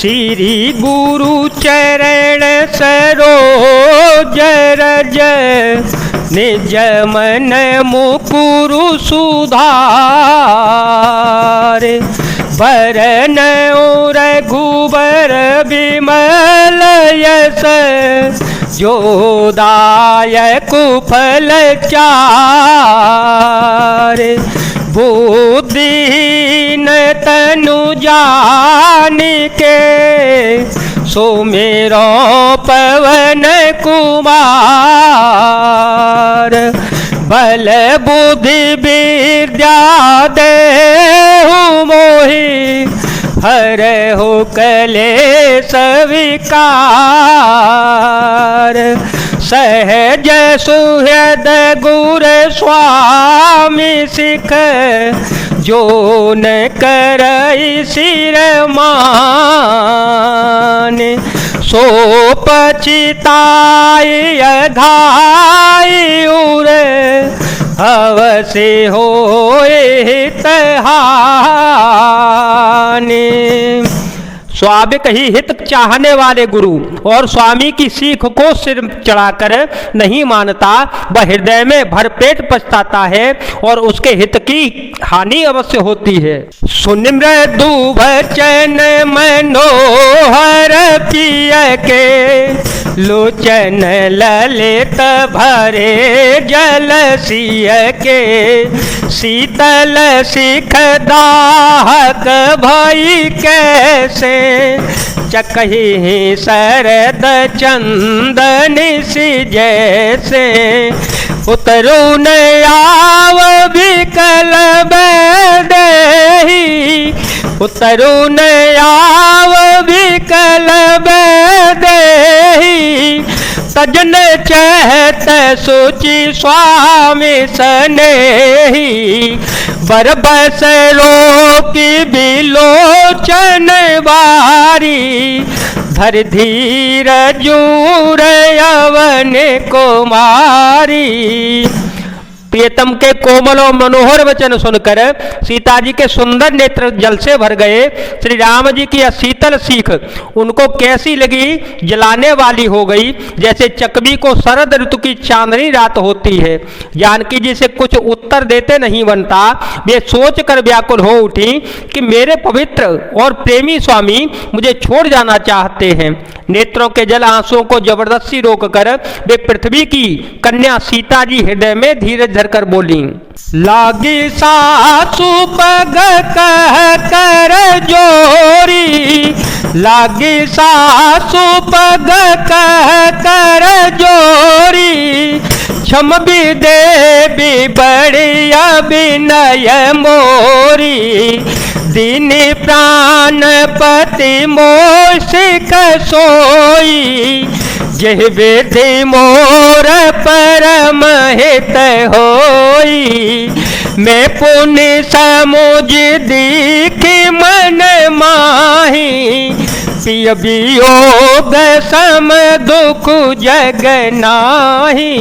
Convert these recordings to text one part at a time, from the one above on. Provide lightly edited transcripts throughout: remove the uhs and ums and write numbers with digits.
श्री गुरु चरण सरोज रज निज मन मुकुरु सुधार वरन रघुबर विमल यस जो दायक फल चार बुद्धिहीन तनु जानिके सुमिरो पवन कुमार बल बुद्धि विद्या देहु मोहि हरहु कलेश विकार सहज सुहृद गुर स्वामी सिख जो न करई सिर मान सो पछिताई अघाई उर अवश्य होए हितहानि। स्वाभाविक ही हित चाहने वाले गुरु और स्वामी की सीख को सिर चढ़ाकर नहीं मानता, वह हृदय में भरपेट पछताता है और उसके हित की हानि अवश्य होती है। सुनिमृदु वचन मनोहर पिय के लोचन ललित भरे जल सिय के शीतल सिख दाहक भई कैसे चकही शरद चंदन सी जैसे उतरू न आव विकल बैदेही उतरू न आव विकल बैदेही तजन चहत सुचि स्वामी सनेही बरबस रोकी बिलोचन बारी धर धीर जूर यवन कुमारी। प्रियतम के कोमल और मनोहर वचन सुनकर सीता जी के सुंदर नेत्र जल से भर गए। श्री राम जी की शीतल सीख उनको कैसी लगी, जलाने वाली हो गई, जैसे चकवी को शरद ऋतु की चांदनी रात होती है। जानकी जी से कुछ उत्तर देते नहीं बनता, वे सोच कर व्याकुल हो उठी कि मेरे पवित्र और प्रेमी स्वामी मुझे छोड़ जाना चाहते हैं। नेत्रों के जल आंसुओं को जबरदस्ती रोककर वे पृथ्वी की कन्या सीता जी हृदय में धीरज धरकर बोली। लागी सासु पग कह कर जोरी लागी सासु पग कह कर जोरी क्षम भी देवी बड़ी अभिनय मोरी दीन प्राणपति मोशिक सोई जह विधि मोर परम हित होई मैं पुण्य समुझ दीखी मन माही पिय वियोग सम दुख जग नाही।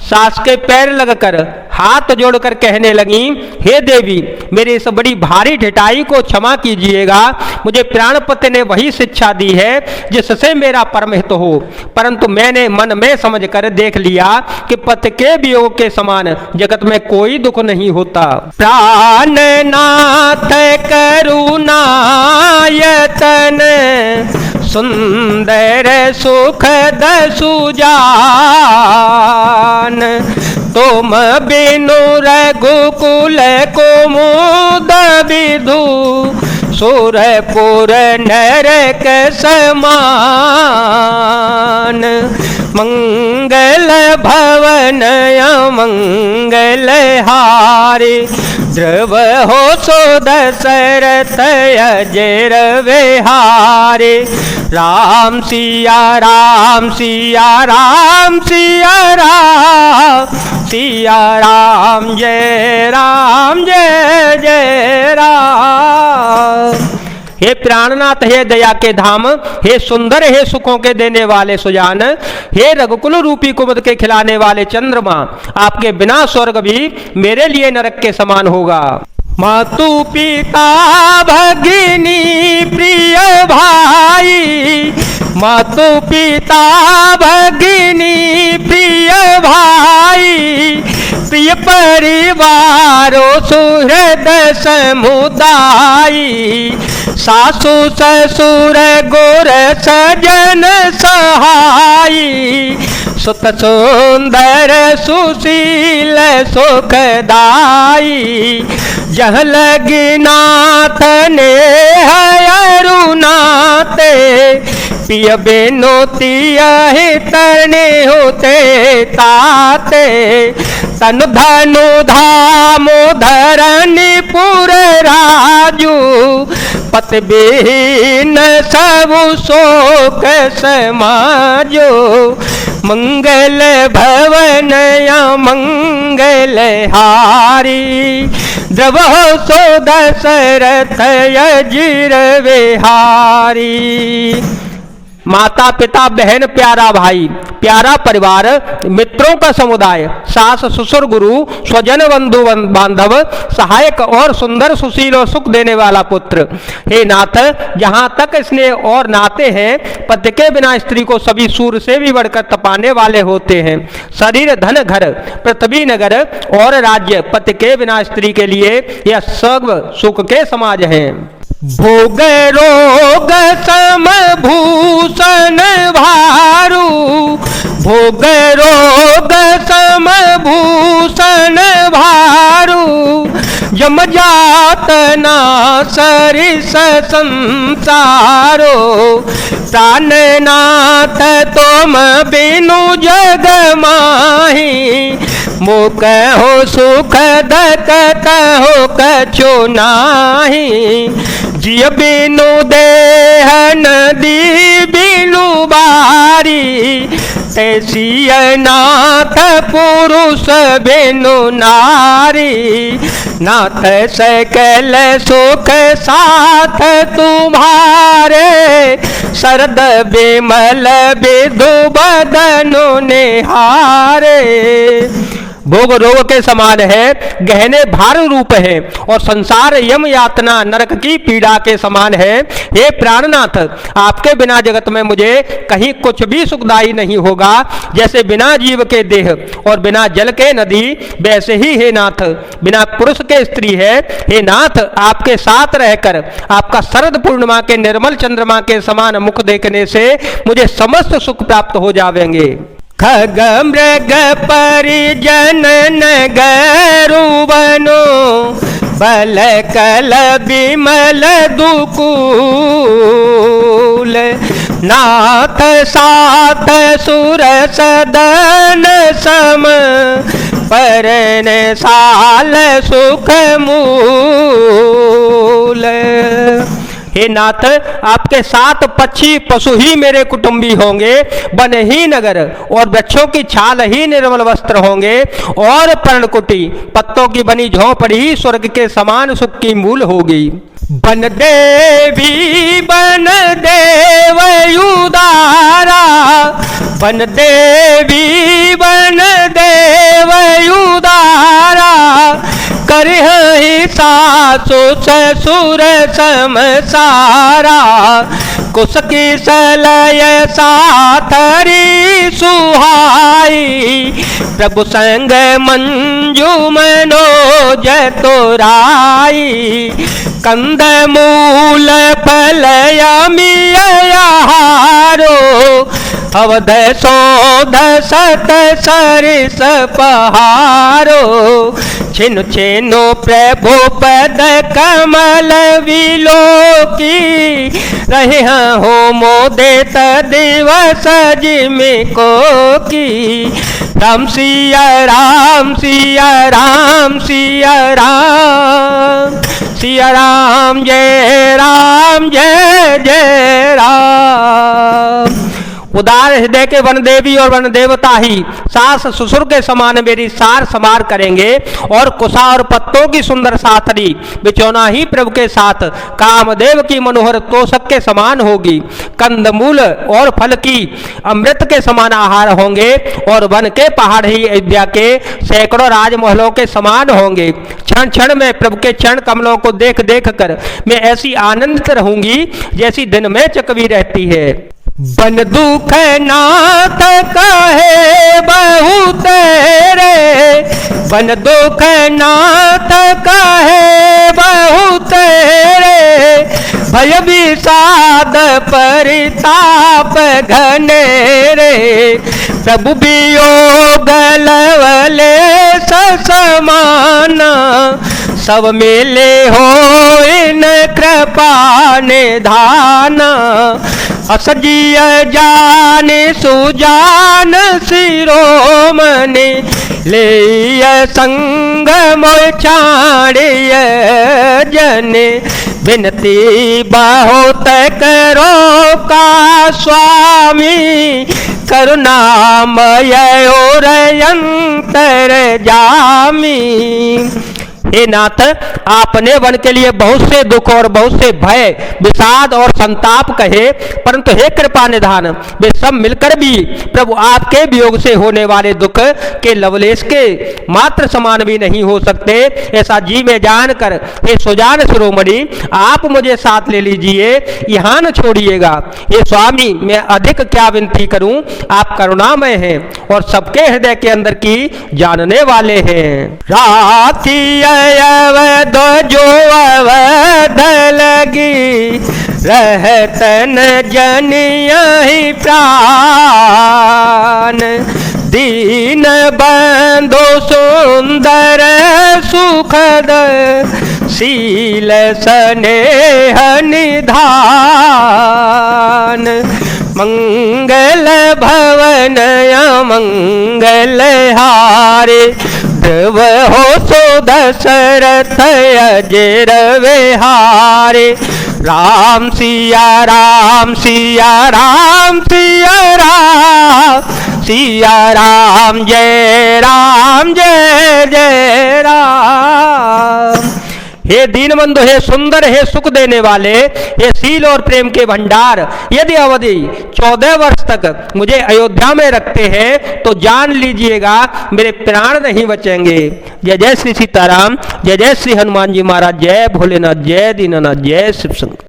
सास के पैर लगकर हाथ जोड़कर कहने लगी, हे देवी मेरी इस बड़ी भारी ढिठाई को क्षमा कीजिएगा। मुझे प्राणपति ने वही शिक्षा दी है जिससे मेरा परम हित हो, परंतु मैंने मन में समझकर देख लिया कि पति के वियोग के समान जगत में कोई दुख नहीं होता। प्राणनाथ करुणायतन सुंदर सुखद सुजान तुम बिनु रघुकुल कुमुद विधु सुरपुर नरक समान मंगल भवन मंगल हारी ध्रुव हो सो दशरथ अजर विहारी राम सिया राम सिया राम सिया राम सिया राम जय जय राम। हे प्राणनाथ, हे दया के धाम, हे सुंदर, हे सुखों के देने वाले सुजान, हे रघुकुल रूपी कुमुद के खिलाने वाले चंद्रमा, आपके बिना स्वर्ग भी मेरे लिए नरक के समान होगा। मातु पिता भगिनी प्रिय भाई, मातु पिता भगिनी प्रिय भाई, प्रिय परिवारों सुहृद समुदाय, सासु ससुर गुर सजन सहाय, सुत सुंदर सुशील सुखदाई, जह लगी नाथ ने अरुनाते, पिय बेनोतिया तने होते ताते, तन धनु धामो धरणीपुर राजू, पति बिन सब शोक समाजो, मंगल भवन या मंगल हारी, द्रवो सो दशरथ यजिर विहारी। माता पिता बहन प्यारा भाई, प्यारा परिवार, मित्रों का समुदाय, सास ससुर गुरु स्वजन बंधु बांधव, सहायक और सुंदर सुशील और सुख देने वाला पुत्र। हे नाथ, जहाँ तक स्नेह और नाते हैं, पति के बिना स्त्री को सभी सूर्य से भी बढ़कर तपाने वाले होते हैं। शरीर धन घर पृथ्वी नगर और राज्य पति के बिना स्त्री के लिए यह सर्व सुख के समाज हैं। भोग रोग सम भूषण भारू, भोग रोग सम भूषण भारू, जम जात ना सरिस संसारो, प्राणनाथ तुम बिनु जग माही, मोक हो सुख दत्त हो कछु नाही, जिय बिनु देह नदी बिनु बारी, तैसी नाथ पुरुष बिनु नारी, नाथ सकल सुख साथ तुम्हारे, शरद बिमल विधु बदनु निहारे। भोग रोग के समान है, गहने भार रूप है, और संसार यम यातना नरक की पीड़ा के समान है। हे प्राणनाथ, आपके बिना जगत में मुझे कहीं कुछ भी सुखदायी नहीं होगा। जैसे बिना जीव के देह और बिना जल के नदी, वैसे ही हे नाथ बिना पुरुष के स्त्री है। हे नाथ, आपके साथ रहकर आपका शरद पूर्णिमा के निर्मल चंद्रमा के समान मुख देखने से मुझे समस्त सुख प्राप्त हो जाएंगे। खग मृग परिजन नगरु बनो, बल कल बिमल दुकूल, नाथ साथ सुर सदन सम, परन साल सुख मूल। हे नाथ, आपके साथ पक्षी पशु ही मेरे कुटुंबी होंगे, वन ही नगर और वृक्षों की छाल ही निर्मल वस्त्र होंगे, और पर्णकुटी पत्तों की बनी झोंपड़ी स्वर्ग के समान सुख की मूल होगी। बन देवी बन देव उदारा, बन देवी बन देव उदारा, करहि सासु ससुर समसारा, कुश की सलय साथरी सुहाई, प्रभु संग मंजू मनोज तोराई, कंद मूल फल अमियाहारो, अवध शोध सत सरिस पहारो, छिनु छिनु प्रभु पद कमल विलोकी, रहे हो मोदे दिवस जिमिको की। राम सिया राम सिया राम सिया राम, सिया राम जय जय राम। उदार हृदय के वन देवी और वन देवता ही सास ससुर के समान मेरी सार समार करेंगे, और कुशा और पत्तों की सुंदर साथरी बिचौना ही प्रभु के साथ कामदेव की मनोहर तोषक के समान होगी। कंदमूल और फल की अमृत के समान आहार होंगे, और वन के पहाड़ ही अयोध्या के सैकड़ों राजमहलों के समान होंगे। क्षण क्षण में प्रभु के चरण कमलों को देख देख कर मैं ऐसी आनंदित रहूंगी जैसी दिन में चकवी रहती है। बन दुख नाथ कहे बहु तेरे, बन दुख नाथ कहे बहु तेरे, भय विषाद परिताप घनेरे, प्रभु वियोग लवले समान, सब मिले हो इन कृपा निधान, असजिय जान सुजान शिरोमणि, ले संग मोय छाड़िय जन, विनती बहुत करो का स्वामी, करुणामय और अंतर जामी। हे नाथ, आपने वन के लिए बहुत से दुख और बहुत से भय विषाद और संताप कहे, परंतु हे कृपा निधान, वे सब मिलकर भी प्रभु आपके वियोग से होने वाले दुख के लवलेश के मात्र समान भी नहीं हो सकते। ऐसा जी में जानकर हे सुजान शिरोमणि, आप मुझे साथ ले लीजिए, यहाँ न छोड़िएगा। हे स्वामी, मैं अधिक क्या विनती करूं, आप करुणामय हैं और सबके हृदय के अंदर की जानने वाले हैं। राखी अवध जो अवध लगी, रहतन जनिया ही प्राण, दीन बंधु सुंदर सुखद, शील स्नेह निधान, मंगल भवन मंगल हारे, ध्रुव हो सो दशरथ अजर विहारे, राम सिया राम सिया राम सिया राम, सिया राम जय जय राम। हे दीनबंधु, हे सुंदर, हे सुख देने वाले, हे शील और प्रेम के भंडार, यदि अवधि 14 वर्ष तक मुझे अयोध्या में रखते हैं तो जान लीजिएगा मेरे प्राण नहीं बचेंगे। जय जय श्री सीताराम, जय जय श्री हनुमान जी महाराज, जय भोलेनाथ, जय दीनानाथ, जय शिव शंकर।